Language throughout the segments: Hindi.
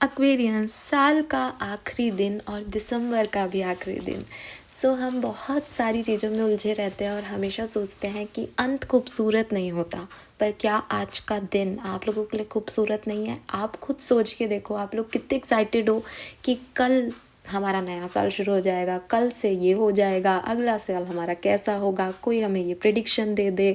एक्वेरियंस, साल का आखिरी दिन और दिसंबर का भी आखिरी दिन। हम बहुत सारी चीज़ों में उलझे रहते हैं और हमेशा सोचते हैं कि अंत खूबसूरत नहीं होता। पर क्या आज का दिन आप लोगों के लिए खूबसूरत नहीं है? आप खुद सोच के देखो, आप लोग कितने एक्साइटेड हो कि कल हमारा नया साल शुरू हो जाएगा, कल से ये हो जाएगा, अगला साल हमारा कैसा होगा, कोई हमें ये प्रिडिक्शन दे दे,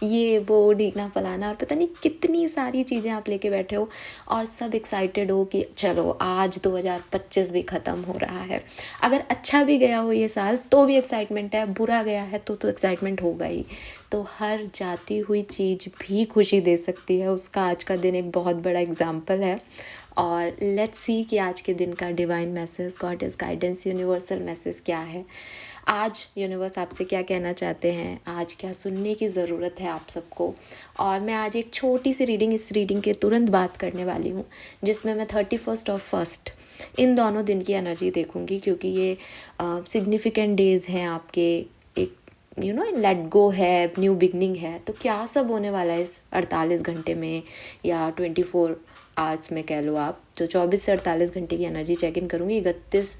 ये वो ढीकना फलाना, और पता नहीं कितनी सारी चीज़ें आप लेके बैठे हो और सब एक्साइटेड हो कि चलो आज 2025 भी ख़त्म हो रहा है। अगर अच्छा भी गया हो ये साल तो भी एक्साइटमेंट है, बुरा गया है तो एक्साइटमेंट होगा ही। तो हर जाती हुई चीज़ भी खुशी दे सकती है, उसका आज का दिन एक बहुत बड़ा एग्जाम्पल है। और लेट्स सी कि आज के दिन का divine message, God is guidance, universal message क्या है। आज यूनिवर्स आपसे क्या कहना चाहते हैं, आज क्या सुनने की ज़रूरत है आप सबको। और मैं आज एक छोटी सी रीडिंग, इस रीडिंग के तुरंत बात करने वाली हूँ, जिसमें मैं 31 और 1 इन दोनों दिन की एनर्जी देखूँगी, क्योंकि ये सिग्निफिकेंट डेज़ हैं आपके। एक लेट गो है, न्यू बिगनिंग है, तो क्या सब होने वाला है इस 48 घंटे में या 24 आवर्स में कह लो आप। तो 24 से 48 घंटे की एनर्जी चेक इन करूँगी, 31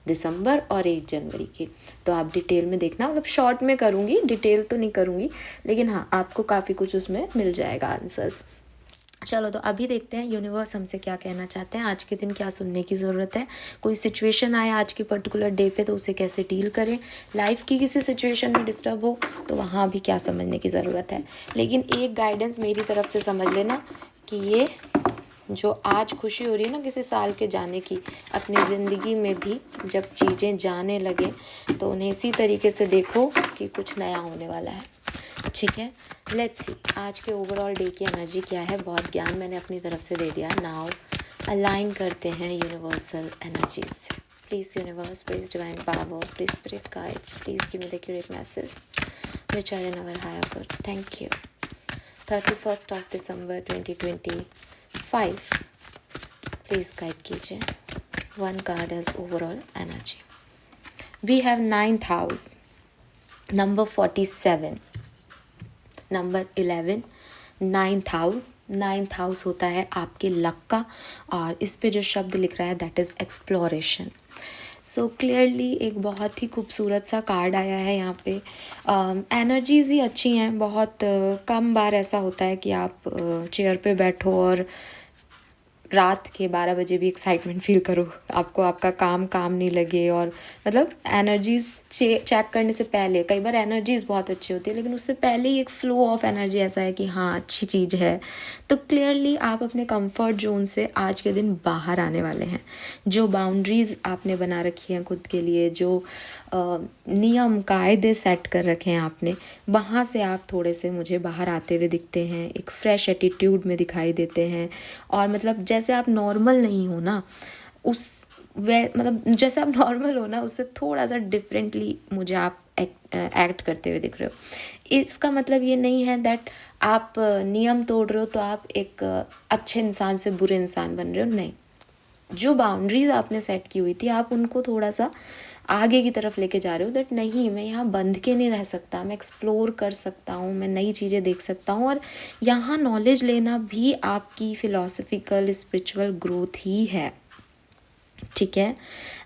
दिसंबर और 1 जनवरी की। तो आप डिटेल में देखना, मतलब शॉर्ट में करूँगी, डिटेल तो नहीं करूँगी, लेकिन हाँ आपको काफ़ी कुछ उसमें मिल जाएगा आंसर्स। चलो तो अभी देखते हैं यूनिवर्स हमसे क्या कहना चाहते हैं, आज के दिन क्या सुनने की ज़रूरत है। कोई सिचुएशन आए आज के पर्टिकुलर डे पे तो उसे कैसे डील करें, लाइफ की किसी सिचुएशन में डिस्टर्ब हो तो वहाँ भी क्या समझने की ज़रूरत है। लेकिन एक गाइडेंस मेरी तरफ से समझ लेना कि ये जो आज खुशी हो रही है ना किसी साल के जाने की, अपनी ज़िंदगी में भी जब चीज़ें जाने लगे तो उन्हें इसी तरीके से देखो कि कुछ नया होने वाला है। ठीक है, लेट्स सी आज के ओवरऑल डे की एनर्जी क्या है। बहुत ज्ञान मैंने अपनी तरफ से दे दिया। नाउ अलाइन करते हैं यूनिवर्सल एनर्जीज से। Please universe, please divine power, please spirit guides, please give me the accurate message which are in our higher courts. Thank you. 31st of December 2025. Please guide कीजिए. One card as overall energy. We have 9th house, number 47, number 11, 9th house होता है आपके लक का, और इस पे जो शब्द लिख रहा है that is exploration. So clearly एक बहुत ही खूबसूरत सा कार्ड आया है यहाँ पे। एनर्जीज़ ही अच्छी हैं। बहुत कम बार ऐसा होता है कि आप चेयर पे बैठो और रात के 12 बजे भी एक्साइटमेंट फील करो, आपको आपका काम नहीं लगे। और मतलब एनर्जीज़ चेक करने से पहले कई बार एनर्जीज़ बहुत अच्छी होती है, लेकिन उससे पहले ही एक फ़्लो ऑफ एनर्जी ऐसा है कि हाँ अच्छी चीज़ है। तो क्लियरली आप अपने कंफर्ट जोन से आज के दिन बाहर आने वाले हैं। जो बाउंड्रीज़ आपने बना रखी हैं खुद के लिए, जो नियम कायदे सेट कर रखे हैं आपने, वहाँ से आप थोड़े से मुझे बाहर आते हुए दिखते हैं, एक फ्रेश एटीट्यूड में दिखाई देते हैं। और मतलब जैसे आप नॉर्मल नहीं हो ना, मतलब जैसे आप नॉर्मल हो ना उससे थोड़ा सा डिफरेंटली मुझे आप एक्ट करते हुए दिख रहे हो। इसका मतलब ये नहीं है दैट आप नियम तोड़ रहे हो तो आप एक अच्छे इंसान से बुरे इंसान बन रहे हो, नहीं। जो बाउंड्रीज आपने सेट की हुई थी आप उनको थोड़ा सा आगे की तरफ लेके जा रहे हो, दैट नहीं मैं यहाँ बंध के नहीं रह सकता, मैं एक्सप्लोर कर सकता हूँ, मैं नई चीज़ें देख सकता हूँ। और यहाँ नॉलेज लेना भी आपकी फ़िलोसफिकल स्पिरिचुअल ग्रोथ ही है। ठीक है,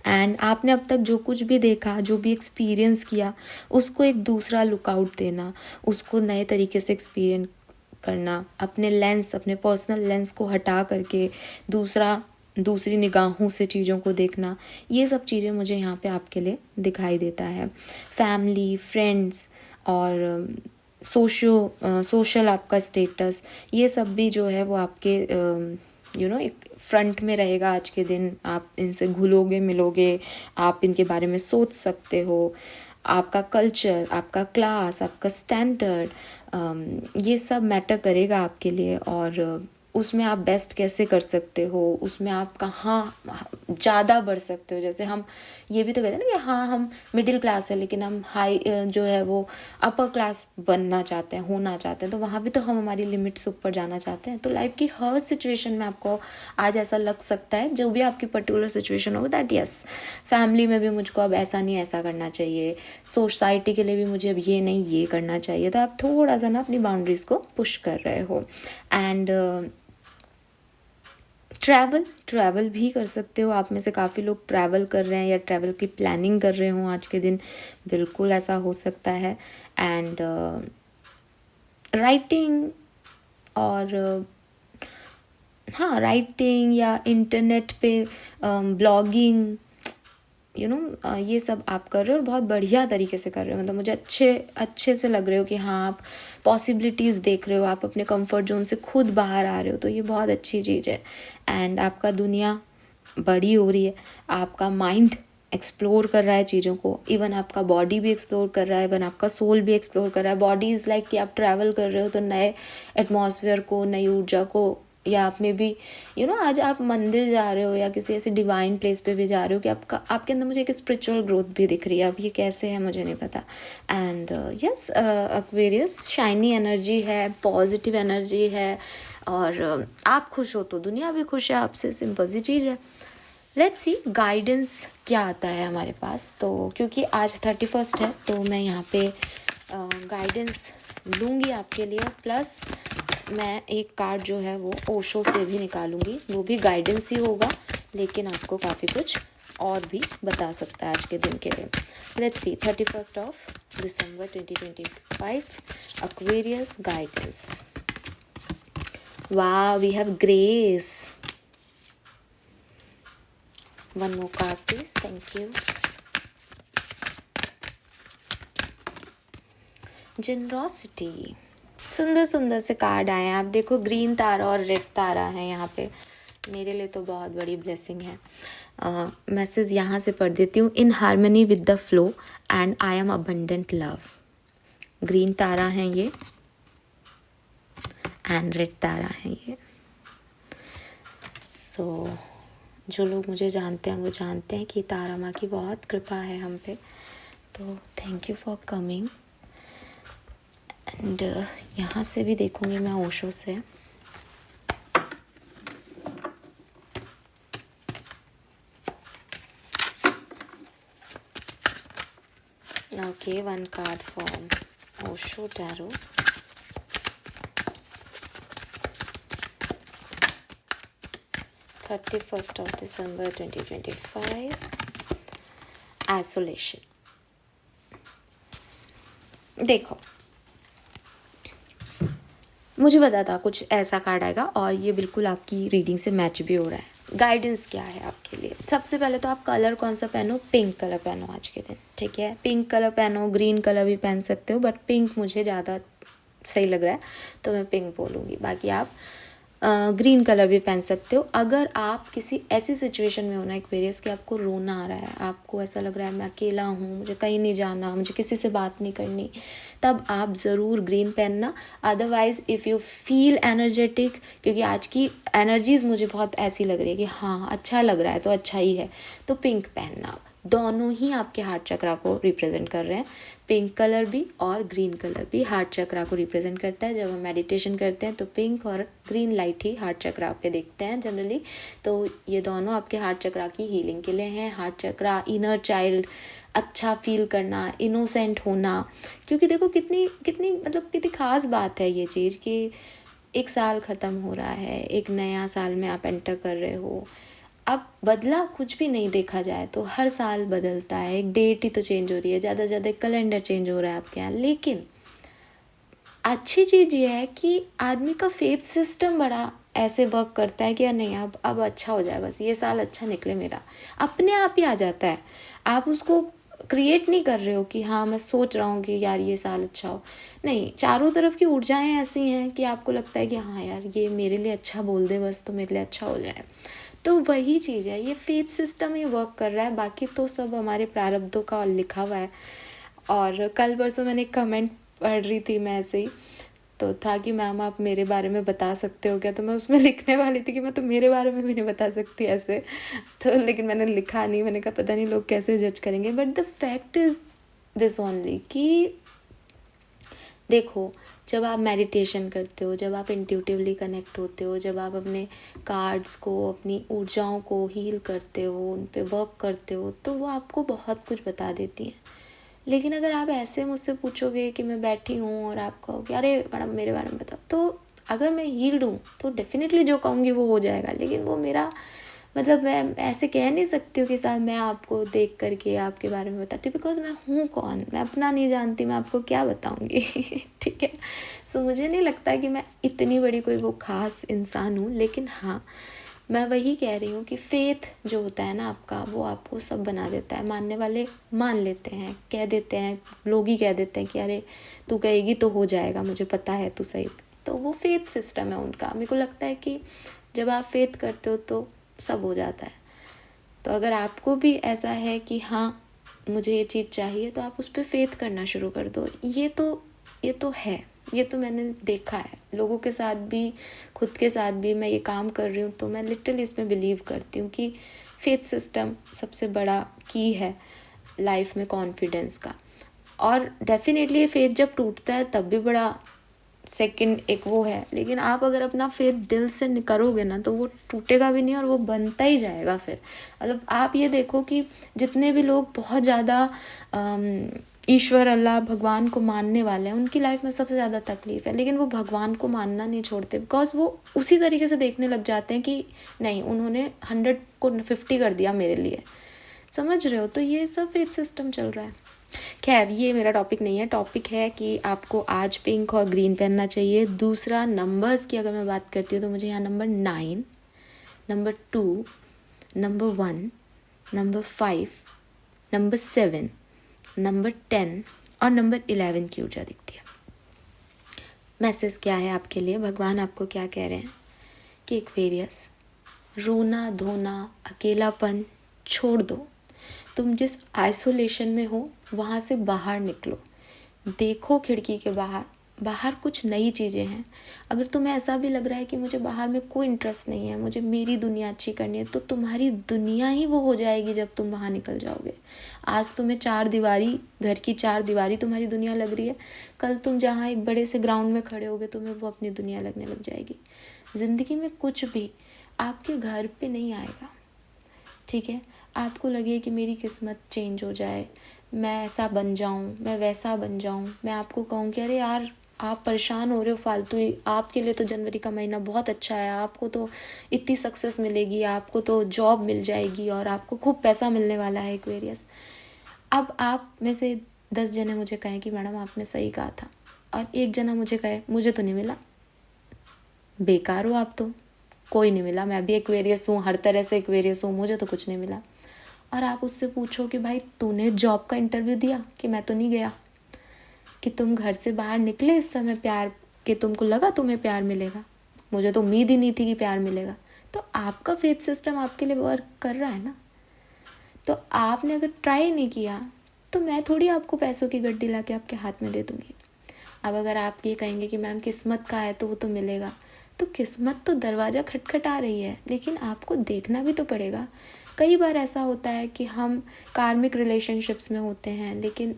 एंड आपने अब तक जो कुछ भी देखा, जो भी एक्सपीरियंस किया, उसको एक दूसरा लुकआउट देना, उसको नए तरीके से एक्सपीरियंस करना, अपने लेंस, अपने पर्सनल लेंस को हटा करके दूसरी निगाहों से चीज़ों को देखना, ये सब चीज़ें मुझे यहाँ पे आपके लिए दिखाई देता है। फैमिली, फ्रेंड्स और सोशल आपका स्टेटस, ये सब भी जो है वो आपके एक फ्रंट में रहेगा आज के दिन। आप इनसे घुलोगे मिलोगे, आप इनके बारे में सोच सकते हो। आपका कल्चर, आपका क्लास, आपका स्टैंडर्ड, ये सब मैटर करेगा आपके लिए। और उसमें आप बेस्ट कैसे कर सकते हो, उसमें आप कहाँ ज़्यादा बढ़ सकते हो। जैसे हम ये भी तो कहते हैं ना कि हाँ हम मिडिल क्लास है लेकिन हम हाई जो है वो अपर क्लास बनना चाहते हैं, होना चाहते हैं, तो वहाँ भी तो हम हमारी लिमिट से ऊपर जाना चाहते हैं। तो लाइफ की हर सिचुएशन में आपको आज ऐसा लग सकता है, जो भी आपकी पर्टिकुलर सिचुएशन हो, दैट यस फैमिली में भी मुझको अब ऐसा नहीं ऐसा करना चाहिए, सोसाइटी के लिए भी मुझे अब ये नहीं ये करना चाहिए। तो आप थोड़ा सा ना अपनी बाउंड्रीज़ को पुश कर रहे हो। एंड ट्रैवल ट्रैवल भी कर सकते हो। आप में से काफ़ी लोग ट्रैवल कर रहे हैं या ट्रैवल की प्लानिंग कर रहे हो आज के दिन, बिल्कुल ऐसा हो सकता है। एंड राइटिंग और हाँ, राइटिंग या इंटरनेट पे ब्लॉगिंग, ये सब आप कर रहे हो और बहुत बढ़िया तरीके से कर रहे हो। मतलब मुझे अच्छे अच्छे से लग रहे हो कि हाँ, आप पॉसिबिलिटीज़ देख रहे हो, आप अपने कंफर्ट जोन से खुद बाहर आ रहे हो, तो ये बहुत अच्छी चीज़ है। एंड आपका दुनिया बड़ी हो रही है, आपका माइंड एक्सप्लोर कर रहा है चीज़ों को, इवन आपका बॉडी भी एक्सप्लोर कर रहा है, इवन आपका सोल भी एक्सप्लोर कर रहा है। बॉडी इज़ लाइक कि आप ट्रैवल कर रहे हो तो नए एटमॉस्फेयर को, नई ऊर्जा को, या आप में भी आज आप मंदिर जा रहे हो या किसी ऐसे डिवाइन प्लेस पे भी जा रहे हो कि आपके अंदर मुझे एक स्पिरिचुअल ग्रोथ भी दिख रही है। अब ये कैसे है मुझे नहीं पता। And yes, Aquarius shiny energy है, पॉजिटिव एनर्जी है, और आप खुश हो तो दुनिया भी खुश है आपसे, सिंपल सी चीज़ है। लेट्स सी गाइडेंस क्या आता है हमारे पास। तो क्योंकि आज 31 है तो मैं यहाँ पे गाइडेंस लूँगी आपके लिए, प्लस मैं एक कार्ड जो है वो ओशो से भी निकालूंगी, वो भी गाइडेंस ही होगा, लेकिन आपको काफ़ी कुछ और भी बता सकता है आज के दिन के लिए। लेट्स सी 31 दिसंबर 2025 एक्वेरियस गाइडेंस। वाह, we have grace. One more card please, thank you. Generosity। सुंदर सुंदर से कार्ड आए हैं। आप देखो, ग्रीन तारा और रेड तारा है यहाँ पे, मेरे लिए तो बहुत बड़ी ब्लेसिंग है। मैसेज यहाँ से पढ़ देती हूँ। In harmony with the flow and I am abundant love. Green Tara है ये एंड रेड तारा है ये। सो जो लोग मुझे जानते हैं वो जानते हैं कि तारा माँ की बहुत कृपा है हम पे, तो thank you for coming. And यहाँ से भी देखूँगी मैं ओशो से। Okay, one card for Osho tarot. December 31, 2025 isolation. देखो, मुझे पता था कुछ ऐसा कार्ड आएगा और ये बिल्कुल आपकी रीडिंग से मैच भी हो रहा है। गाइडेंस क्या है आपके लिए? सबसे पहले तो आप कलर कौन सा पहनो? पिंक कलर पहनो आज के दिन, ठीक है? पिंक कलर पहनो, ग्रीन कलर भी पहन सकते हो, बट पिंक मुझे ज़्यादा सही लग रहा है तो मैं पिंक बोलूँगी। बाकी आप ग्रीन कलर भी पहन सकते हो। अगर आप किसी ऐसी सिचुएशन में हो ना एक्वेरियस कि आपको रोना आ रहा है, आपको ऐसा लग रहा है मैं अकेला हूँ, मुझे कहीं नहीं जाना, मुझे किसी से बात नहीं करनी, तब आप ज़रूर ग्रीन पहनना। Otherwise if you feel energetic, क्योंकि आज की एनर्जीज़ मुझे बहुत ऐसी लग रही है कि हाँ अच्छा लग रहा है तो अच्छा ही है, तो पिंक पहनना। दोनों ही आपके हार्ट चक्रा को रिप्रेजेंट कर रहे हैं। पिंक कलर भी और ग्रीन कलर भी हार्ट चक्रा को रिप्रेजेंट करता है। जब हम मेडिटेशन करते हैं तो पिंक और ग्रीन लाइट ही हार्ट चक्रा पे देखते हैं जनरली। तो ये दोनों आपके हार्ट चक्रा की हीलिंग के लिए हैं। हार्ट चक्रा, इनर चाइल्ड, अच्छा फील करना, इनोसेंट होना। क्योंकि देखो कितनी कितनी मतलब कितनी ख़ास बात है ये चीज़ कि एक साल ख़त्म हो रहा है, एक नया साल में आप एंटर कर रहे हो। अब बदला कुछ भी नहीं देखा जाए तो हर साल बदलता है, एक डेट ही तो चेंज हो रही है, ज़्यादा से ज़्यादा कैलेंडर चेंज हो रहा है आपके यहाँ। लेकिन अच्छी चीज़ ये है कि आदमी का फेथ सिस्टम बड़ा ऐसे वर्क करता है कि यार नहीं, अब अच्छा हो जाए, बस ये साल अच्छा निकले मेरा, अपने आप ही आ जाता है। आप उसको क्रिएट नहीं कर रहे हो कि हाँ मैं सोच रहा हूँ कि यार ये साल अच्छा हो, नहीं, चारों तरफ की ऊर्जाएं ऐसी हैं कि आपको लगता है कि हाँ यार ये मेरे लिए अच्छा बोल दे बस, तो मेरे लिए अच्छा हो जाए। तो वही चीज़ है, ये फेथ सिस्टम ही वर्क कर रहा है, बाकी तो सब हमारे प्रारब्धों का लिखा हुआ है। और कल परसों मैंने एक कमेंट पढ़ रही थी मैं ऐसे ही, तो था कि मैम आप मेरे बारे में बता सकते हो क्या, तो मैं उसमें लिखने वाली थी कि मैं तो मेरे बारे में भी नहीं बता सकती ऐसे, तो लेकिन मैंने लिखा नहीं, मैंने कहा पता नहीं लोग कैसे जज करेंगे। But the fact is this only कि देखो, जब आप मेडिटेशन करते हो, जब आप इंट्यूटिवली कनेक्ट होते हो, जब आप अपने कार्ड्स को, अपनी ऊर्जाओं को हील करते हो, उन पे वर्क करते हो, तो वो आपको बहुत कुछ बता देती हैं। लेकिन अगर आप ऐसे मुझसे पूछोगे कि मैं बैठी हूँ और आप कहोगे अरे मैडम मेरे बारे में बताओ, तो अगर मैं हील्ड हूँ तो डेफिनेटली जो कहूँगी वो हो जाएगा, लेकिन वो मेरा मतलब मैं ऐसे कह नहीं सकती हूँ कि साहब मैं आपको देख करके आपके बारे में बताती हूँ, बिकॉज मैं हूँ कौन, मैं अपना नहीं जानती, मैं आपको क्या बताऊँगी। ठीक है। सो मुझे नहीं लगता कि मैं इतनी बड़ी कोई वो ख़ास इंसान हूँ, लेकिन हाँ मैं वही कह रही हूँ कि फेथ जो होता है ना आपका, वो आपको सब बना देता है। मानने वाले मान लेते हैं, कह देते हैं, लोग ही कह देते हैं कि अरे तू कहेगी तो हो जाएगा, मुझे पता है तू सही। तो वो फेथ सिस्टम है उनका। मेरे को लगता है कि जब आप फेथ करते हो तो सब हो जाता है। तो अगर आपको भी ऐसा है कि हाँ मुझे ये चीज़ चाहिए, तो आप उस पर फेथ करना शुरू कर दो। ये तो है, ये तो मैंने देखा है लोगों के साथ भी, खुद के साथ भी। मैं ये काम कर रही हूँ तो मैं लिटरली इसमें बिलीव करती हूँ कि फेथ सिस्टम सबसे बड़ा की है लाइफ में कॉन्फिडेंस का। और डेफिनेटली ये फेथ जब टूटता है तब भी बड़ा सेकंड एक वो है, लेकिन आप अगर अपना फेथ दिल से करोगे ना तो वो टूटेगा भी नहीं और वो बनता ही जाएगा फिर। मतलब आप ये देखो कि जितने भी लोग बहुत ज़्यादा ईश्वर अल्लाह भगवान को मानने वाले हैं, उनकी लाइफ में सबसे ज़्यादा तकलीफ़ है, लेकिन वो भगवान को मानना नहीं छोड़ते, बिकॉज वो उसी तरीके से देखने लग जाते हैं कि नहीं उन्होंने 100 को 50 कर दिया मेरे लिए। समझ रहे हो? तो ये सब फेथ सिस्टम चल रहा है। खैर ये मेरा टॉपिक नहीं है। टॉपिक है कि आपको आज पिंक और ग्रीन पहनना चाहिए। दूसरा नंबर्स की अगर मैं बात करती हूँ तो मुझे यहाँ number 9, number 2, number 1, number 5, number 7, number 10 और नंबर 11 की ऊर्जा दिखती है। मैसेज क्या है आपके लिए? भगवान आपको क्या कह रहे हैं कि एक्वेरियस, रोना धोना अकेलापन छोड़ दो। तुम जिस आइसोलेशन में हो वहाँ से बाहर निकलो। देखो खिड़की के बाहर, बाहर कुछ नई चीज़ें हैं। अगर तुम्हें ऐसा भी लग रहा है कि मुझे बाहर में कोई इंटरेस्ट नहीं है, मुझे मेरी दुनिया अच्छी करनी है, तो तुम्हारी दुनिया ही वो हो जाएगी जब तुम वहाँ निकल जाओगे। आज तुम्हें 4 दीवारी, घर की 4 दीवारी तुम्हारी दुनिया लग रही है, कल तुम जहाँ एक बड़े से ग्राउंड में खड़े होगे तुम्हें वो अपनी दुनिया लगने लग जाएगी। ज़िंदगी में कुछ भी आपके घर पे नहीं आएगा। ठीक है। आपको लगे कि मेरी किस्मत चेंज हो जाए, मैं ऐसा बन जाऊं, मैं वैसा बन जाऊं, मैं आपको कहूँ कि अरे यार आप परेशान हो रहे हो फालतू ही, आपके लिए तो जनवरी का महीना बहुत अच्छा है, आपको तो इतनी सक्सेस मिलेगी, आपको तो जॉब मिल जाएगी और आपको खूब पैसा मिलने वाला है एक्वेरियस। अब आप में से 10 जने मुझे कहें कि मैडम आपने सही कहा था, और एक जना मुझे कहे मुझे तो नहीं मिला, बेकार हो आप तो, कोई नहीं मिला, मैं भी एक्वेरियस हूँ, हर तरह से एक्वेरियस हूँ, मुझे तो कुछ नहीं मिला। और आप उससे पूछो कि भाई तूने जॉब का इंटरव्यू दिया? कि मैं तो नहीं गया। कि तुम घर से बाहर निकले इस समय प्यार के, तुमको लगा तुम्हें प्यार मिलेगा? मुझे तो उम्मीद ही नहीं थी कि प्यार मिलेगा। तो आपका फेथ सिस्टम आपके लिए वर्क कर रहा है ना। तो आपने अगर ट्राई नहीं किया तो मैं थोड़ी आपको पैसों की गड्डी ला के आपके हाथ में दे दूँगी। अब अगर आप ये कहेंगे कि मैम किस्मत का है तो वो तो मिलेगा, तो किस्मत तो दरवाज़ा खटखटा रही है, लेकिन आपको देखना भी तो पड़ेगा। कई बार ऐसा होता है कि हम कार्मिक रिलेशनशिप्स में होते हैं, लेकिन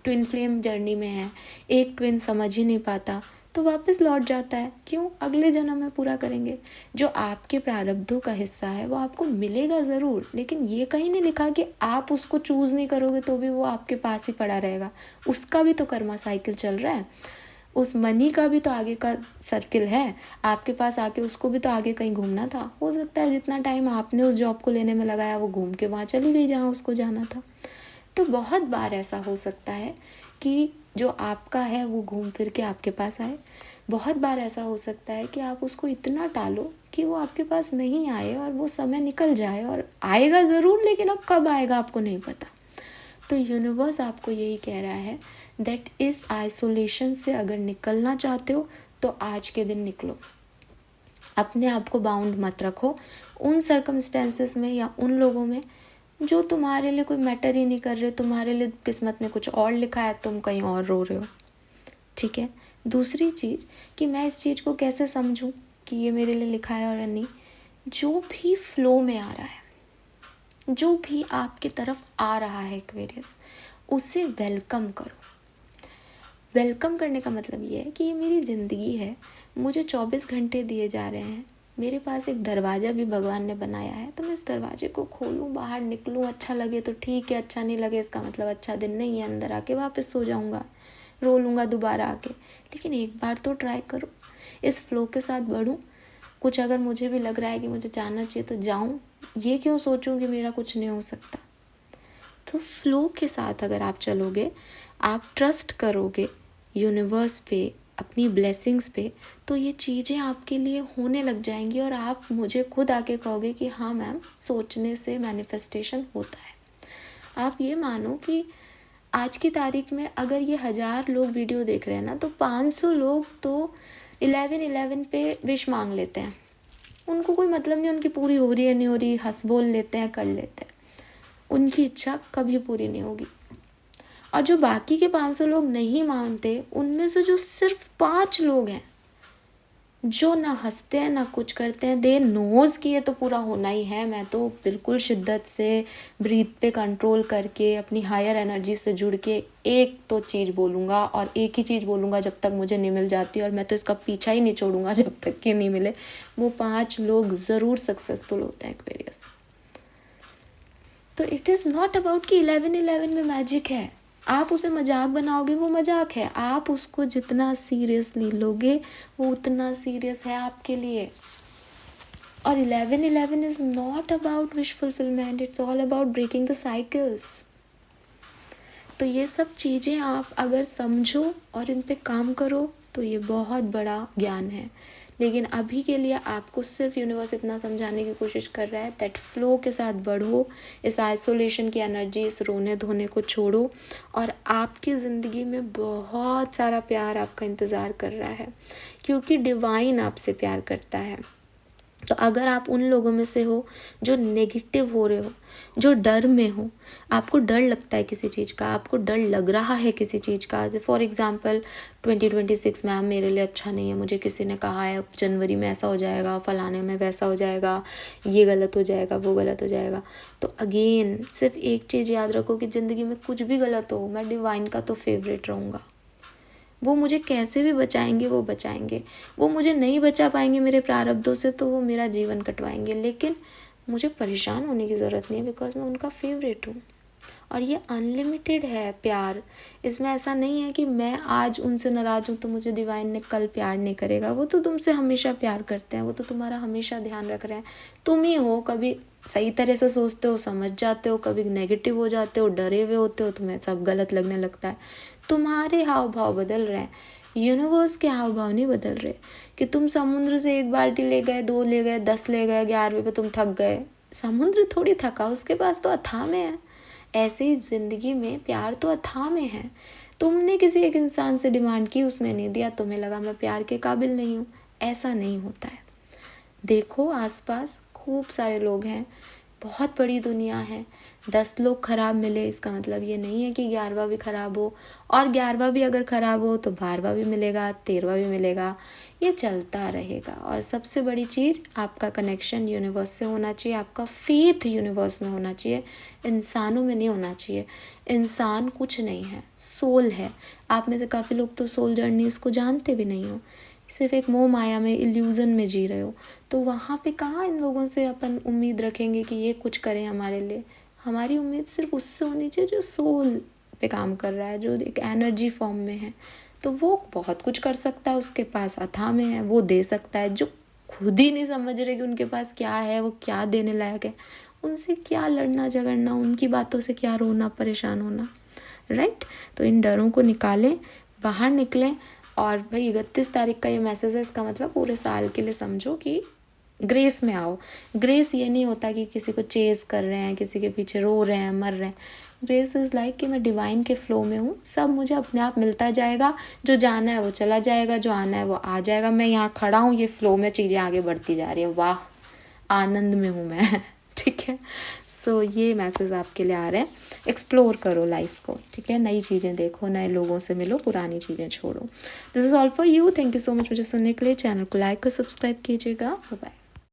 ट्विन फ्लेम जर्नी में है, एक ट्विन समझ ही नहीं पाता तो वापस लौट जाता है। क्यों? अगले जन्म में पूरा करेंगे। जो आपके प्रारब्धों का हिस्सा है वो आपको मिलेगा ज़रूर, लेकिन ये कहीं नहीं लिखा कि आप उसको चूज़ नहीं करोगे तो भी वो आपके पास ही पड़ा रहेगा। उसका भी तो कर्मा साइकिल चल रहा है, उस मनी का भी तो आगे का सर्किल है, आपके पास आके उसको भी तो आगे कहीं घूमना था। हो सकता है जितना टाइम आपने उस जॉब को लेने में लगाया वो घूम के वहाँ चली गई जहाँ उसको जाना था। तो बहुत बार ऐसा हो सकता है कि जो आपका है वो घूम फिर के आपके पास आए। बहुत बार ऐसा हो सकता है कि आप उसको इतना टालो कि वो आपके पास नहीं आए और वो समय निकल जाए, और आएगा ज़रूर लेकिन अब कब आएगा आपको नहीं पता। तो यूनिवर्स आपको यही कह रहा है दैट इस आइसोलेशन से अगर निकलना चाहते हो तो आज के दिन निकलो। अपने आप को बाउंड मत रखो उन सर्कमस्टेंसेस में या उन लोगों में जो तुम्हारे लिए कोई मैटर ही नहीं कर रहे। तुम्हारे लिए किस्मत में कुछ और लिखा है, तुम कहीं और रो रहे हो। ठीक है। दूसरी चीज़ कि मैं इस चीज़ को कैसे समझूं कि ये मेरे लिए लिखा है और नहीं। जो भी फ्लो में आ रहा है, जो भी आपकी तरफ आ रहा है एक्वेरियस, उसे वेलकम करो। वेलकम करने का मतलब ये है कि ये मेरी ज़िंदगी है, मुझे 24 घंटे दिए जा रहे हैं, मेरे पास एक दरवाज़ा भी भगवान ने बनाया है, तो मैं इस दरवाजे को खोलूँ, बाहर निकलूँ, अच्छा लगे तो ठीक है, अच्छा नहीं लगे इसका मतलब अच्छा दिन नहीं है, अंदर आके वापस सो जाऊँगा, रो लूँगा दोबारा आके, लेकिन एक बार तो ट्राई करो। इस फ्लो के साथ बढ़ूँ, कुछ अगर मुझे भी लग रहा है कि मुझे जाना चाहिए तो जाऊँ, ये क्यों सोचूं कि मेरा कुछ नहीं हो सकता। तो फ्लो के साथ अगर आप चलोगे, आप ट्रस्ट करोगे यूनिवर्स पे, अपनी ब्लेसिंग्स पे, तो ये चीज़ें आपके लिए होने लग जाएंगी और आप मुझे खुद आके कहोगे कि हाँ मैम, सोचने से मैनिफेस्टेशन होता है। आप ये मानो कि आज की तारीख में अगर ये 1000 लोग वीडियो देख रहे हैं ना, तो 500 लोग तो 11/11 पे विश मांग लेते हैं। उनको कोई मतलब नहीं उनकी पूरी हो रही है नहीं हो रही, हंस बोल लेते हैं, कर लेते हैं, उनकी इच्छा कभी पूरी नहीं होगी। और जो बाकी के 500 लोग नहीं मानते, उनमें से जो सिर्फ 5 लोग हैं जो ना हंसते हैं ना कुछ करते हैं, दे नोज़ कि ये तो पूरा होना ही है, मैं तो बिल्कुल शिद्दत से ब्रीथ पे कंट्रोल करके अपनी हायर एनर्जी से जुड़ के एक तो चीज़ बोलूँगा और एक ही चीज़ बोलूँगा जब तक मुझे नहीं मिल जाती, और मैं तो इसका पीछा ही नहीं छोड़ूंगा जब तक कि नहीं मिले, वो 5 लोग ज़रूर सक्सेसफुल होते हैं एक्वेरियस। तो इट इज़ नॉट अबाउट कि 11/11 में मैजिक है। आप उसे मजाक बनाओगे, वो मजाक है। आप उसको जितना सीरियसली लोगे, वो उतना सीरियस है आपके लिए। और 11/11 is not about wish fulfilment, it's all about breaking the cycles. तो ये सब चीज़ें आप अगर समझो और इन पे काम करो तो ये बहुत बड़ा ज्ञान है। लेकिन अभी के लिए आपको सिर्फ यूनिवर्स इतना समझाने की कोशिश कर रहा है दैट फ्लो के साथ बढ़ो, इस आइसोलेशन की एनर्जी, इस रोने धोने को छोड़ो, और आपकी ज़िंदगी में बहुत सारा प्यार आपका इंतज़ार कर रहा है, क्योंकि डिवाइन आपसे प्यार करता है। तो अगर आप उन लोगों में से हो जो नेगेटिव हो रहे हो, जो डर में हो, आपको डर लगता है किसी चीज़ का, आपको डर लग रहा है किसी चीज़ का, फॉर एग्ज़ाम्पल 2026 मैम मेरे लिए अच्छा नहीं है, मुझे किसी ने कहा है जनवरी में ऐसा हो जाएगा, फलाने में वैसा हो जाएगा, ये गलत हो जाएगा, वो गलत हो जाएगा। तो अगेन सिर्फ एक चीज़ याद रखो कि ज़िंदगी में कुछ भी गलत हो, मैं डिवाइन का तो फेवरेट रहूँगा। वो मुझे कैसे भी बचाएंगे, वो बचाएंगे। वो मुझे नहीं बचा पाएंगे मेरे प्रारब्धों से, तो वो मेरा जीवन कटवाएंगे, लेकिन मुझे परेशान होने की ज़रूरत नहीं है, बिकॉज मैं उनका फेवरेट हूँ। और ये अनलिमिटेड है प्यार। इसमें ऐसा नहीं है कि मैं आज उनसे नाराज़ हूँ तो मुझे डिवाइन ने कल प्यार नहीं करेगा। वो तो तुमसे हमेशा प्यार करते हैं, वो तो तुम्हारा हमेशा ध्यान रख रहे हैं। तुम ही हो कभी सही तरह से सोचते हो, समझ जाते हो, कभी नेगेटिव हो जाते हो, डरे हुए होते हो, तुम्हें सब गलत लगने लगता है। तुम्हारे हाव भाव बदल रहे हैं, यूनिवर्स के हाव भाव नहीं बदल रहे। कि तुम समुद्र से 1 बाल्टी ले गए, 2 ले गए, 10 ले गए, 11वें पे तुम थक गए, समुद्र थोड़ी थका, उसके पास तो अथाह में है। ऐसे ही ज़िंदगी में प्यार तो अथाह में है। तुमने किसी एक इंसान से डिमांड की, उसने नहीं दिया, तुम्हें लगा मैं प्यार के काबिल नहीं हूँ। ऐसा नहीं होता है। देखो आसपास खूब सारे लोग हैं, बहुत बड़ी दुनिया है। 10 लोग ख़राब मिले इसका मतलब ये नहीं है कि 11वां भी ख़राब हो, और 11वां भी अगर ख़राब हो तो 12वां भी मिलेगा, 13वां भी मिलेगा, ये चलता रहेगा। और सबसे बड़ी चीज़, आपका कनेक्शन यूनिवर्स से होना चाहिए, आपका फेथ यूनिवर्स में होना चाहिए, इंसानों में नहीं होना चाहिए। इंसान कुछ नहीं है, सोल है। आप में से काफ़ी लोग तो सोल जर्नीज़ को जानते भी नहीं हो, सिर्फ एक मोह माया में, इल्यूज़न में जी रहे हो। तो वहाँ पे कहाँ इन लोगों से अपन उम्मीद रखेंगे कि ये कुछ करें हमारे लिए। हमारी उम्मीद सिर्फ उससे होनी चाहिए जो सोल पे काम कर रहा है, जो एक एनर्जी फॉर्म में है। तो वो बहुत कुछ कर सकता है, उसके पास अथाह में है, वो दे सकता है। जो खुद ही नहीं समझ रहे कि उनके पास क्या है, वो क्या देने लायक है, उनसे क्या लड़ना झगड़ना, उनकी बातों से क्या रोना परेशान होना, राइट। तो इन डरों को निकालें, बाहर निकलें। और भाई 31 तारीख का ये मैसेज है, इसका मतलब पूरे साल के लिए समझो कि ग्रेस में आओ। ग्रेस ये नहीं होता कि किसी को चेज़ कर रहे हैं, किसी के पीछे रो रहे हैं, मर रहे हैं। ग्रेस इज़ लाइक कि मैं डिवाइन के फ्लो में हूँ, सब मुझे अपने आप मिलता जाएगा, जो जाना है वो चला जाएगा, जो आना है वो आ जाएगा। मैं यहाँ खड़ा हूँ, ये फ्लो में चीज़ें आगे बढ़ती जा रही हैं, वाह आनंद में हूँ मैं ठीक है। सो ये मैसेज आपके लिए आ रहे हैं। एक्सप्लोर करो लाइफ को, ठीक है, नई चीज़ें देखो, नए लोगों से मिलो, पुरानी चीज़ें छोड़ो। This is all for you. Thank you so much मुझे सुनने के लिए। चैनल को लाइक और सब्सक्राइब कीजिएगा। Bye bye.